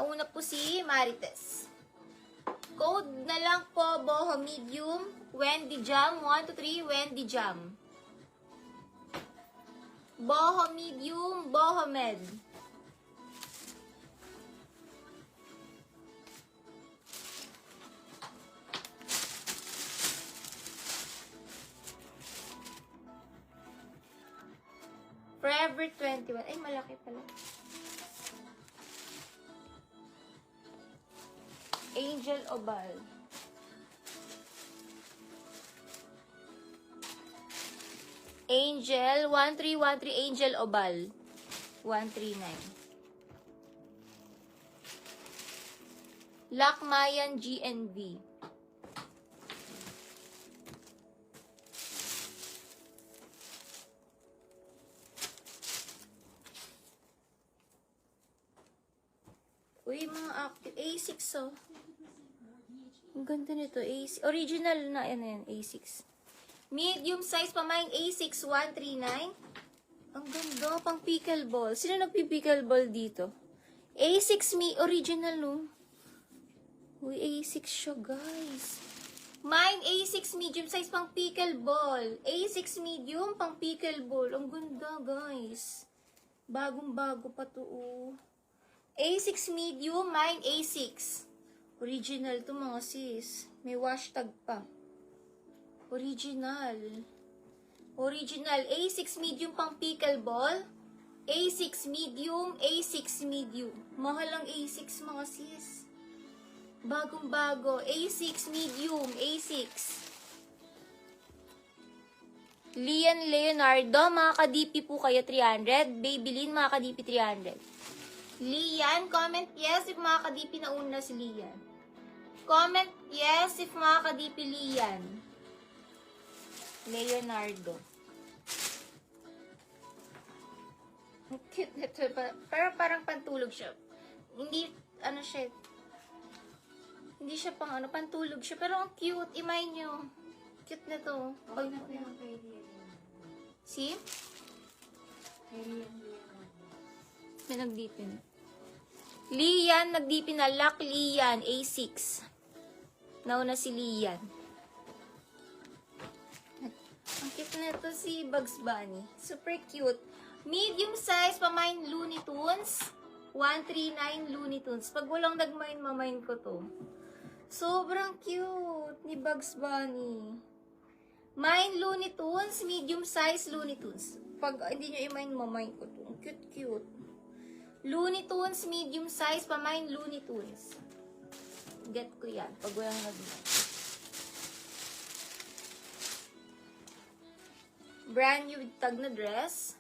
Nauna po si Marites. Code na lang po, Boho Medium, Wendy Jam, 1, 2, 3, Wendy Jam. Boho Medium, Boho Med. Forever 21. Ay, malaki pala. Angel Obal. Angel, 1313 Angel Obal. 139. Lakmayan GNV. Uy, mga active. A6, oh. Ang ganda nito. A6. Original na yan, A6. Medium size pamain A6, 139. Ang ganda, pang pickleball. Sino nagpi-pickleball dito? A6 original, no? Uy, A6 siya, guys. Mine, A6 medium size pang pickleball. A6 medium pang pickleball. Ang ganda, guys. Bagong-bago pa to, oh. A6 medium, mine A6. Original to, mga sis. May hashtag pa. Original. Original. A6 medium pang pickleball. A6 medium, A6 medium. Mahal ang A6, mga sis. Bagong-bago. A6 medium, A6. Lian Leonardo, mga ka-DP po kayo 300. Babylin, mga ka-DP 300. Lian, comment yes if mga ka-DP na una si Lian. Comment yes if mga ka-DP Lian. Leonardo. Ang cute nito. Pero parang pantulog siya. Hindi, ano siya. Hindi siya pang ano, pantulog siya. Pero ang cute. Imay nyo. Cute nito. Pag see? May nagdipin. Lian, nagdipin na. Lock Lian, A6. Nauna si Lian. Ang cute na ito si Bugs Bunny. Super cute. Medium size pa mine Looney Tunes. 139 Looney Tunes. Pag walang nag-mine, mamine ko to. Sobrang cute ni Bugs Bunny. Mine Looney Tunes, medium size Looney Tunes. Pag hindi nyo i-mine, mamine ko to. Ang cute-cute. Looney Tunes, medium size pa mine Looney Tunes. Get ko yan. Pag walang nag-mine. Brand new with tag na dress.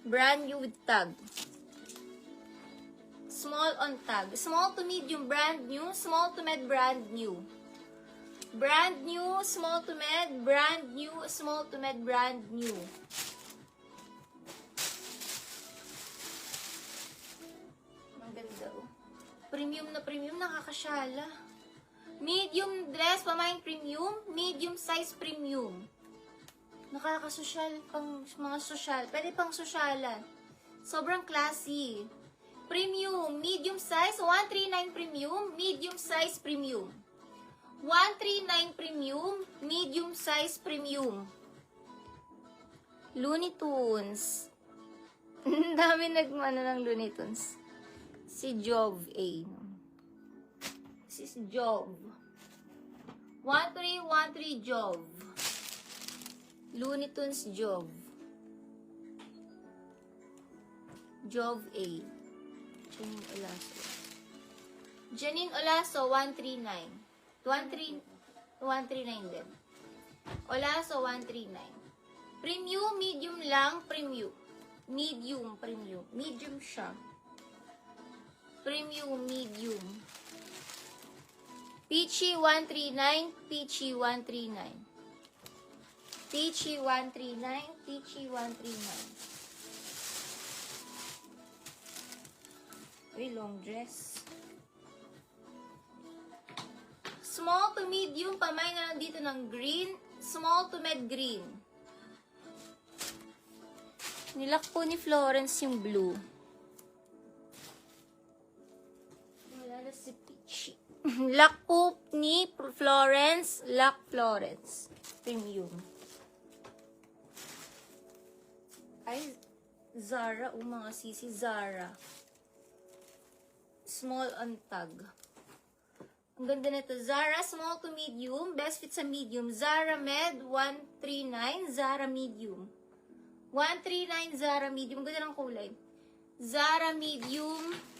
Brand new with tag. Small on tag. Small to medium, brand new. Small to med, brand new. Brand new, small to med, brand new, small to med, brand new. Ang ganda, oh. Premium na premium, nakakasyala. Medium dress, pamain premium. Medium size premium. Nakakasosyal, pang mga sosyal. Pwede pang sosyalan. Sobrang classy. Premium, medium size, 139 premium, medium size premium. 139 premium, medium size premium. Looney Tunes. Ang dami nagmano ng Looney Tunes. Si Jov A. Si Jov. 1313 Jov. Looney Tunes Jov. Jov A. Janine Olaso. Janine Olaso, 139. 139 din. Olaso, 139. Premium, medium lang, premium. Medium, premium. Medium siya. Premium, medium. Peachy, 139. Peachy, 139. Peachy, 139. Peachy, 139. Uy, long dress. Small to medium, pamay na lang dito ng green. Small to med green. Nilak po ni Florence yung blue. Lac Poop ni Florence. Lac Florence. Premium. Ay, Zara. Mga sisi. Zara. Small on tag. Ang ganda nito. Zara small to medium. Best fit sa medium. Zara Med 139. Zara medium. 139 Zara medium. Ang ganda ng kulay. Zara medium.